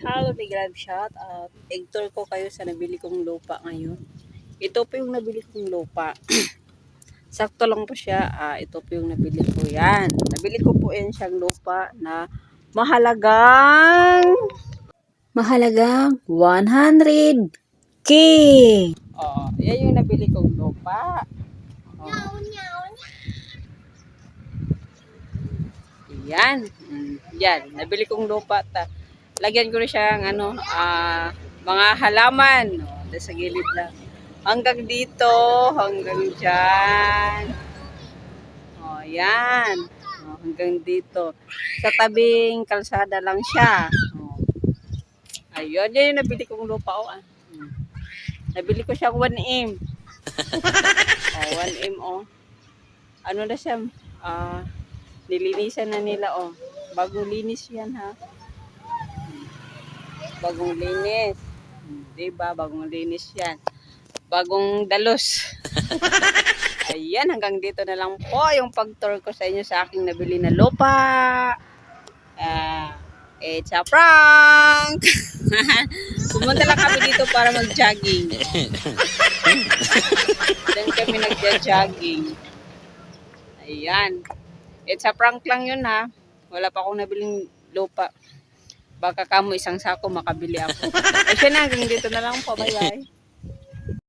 Hello, big love shot. Egg-tour ko kayo sa nabili kong lupa ngayon. Ito po yung nabili kong lupa. Sakto lang po siya. Ito po yung nabili ko. Yan. Nabili ko po yan siyang lupa na mahalagang 100K. Yan yung nabili kong lupa. Yan. Yan. Nabili kong lupa. Lagyan ko na siyang mga halaman. Sa gilid lang. Hanggang dito, hanggang dyan. Yan. Hanggang dito. Sa tabing kalsada lang siya. Ayun, yan yung nabili kong lupa. Nabili ko siyang 1M. 1M. Ano na siya? Nilinisan na nila. Bagong linis yan ha. Bagong linis. Diba? Bagong linis yan. Bagong dalos. Ayan, hanggang dito na lang po yung pag-tour ko sa inyo sa aking nabili na lupa. It's a prank! Pumunta lang kami dito para mag-jogging. Then kami nag-jogging. Ayan. It's a prank lang yun ha. Wala pa akong nabiling lupa. Baka kamo isang sako makabili ako. Ay siya na, hanggang dito na lang po. Bye-bye.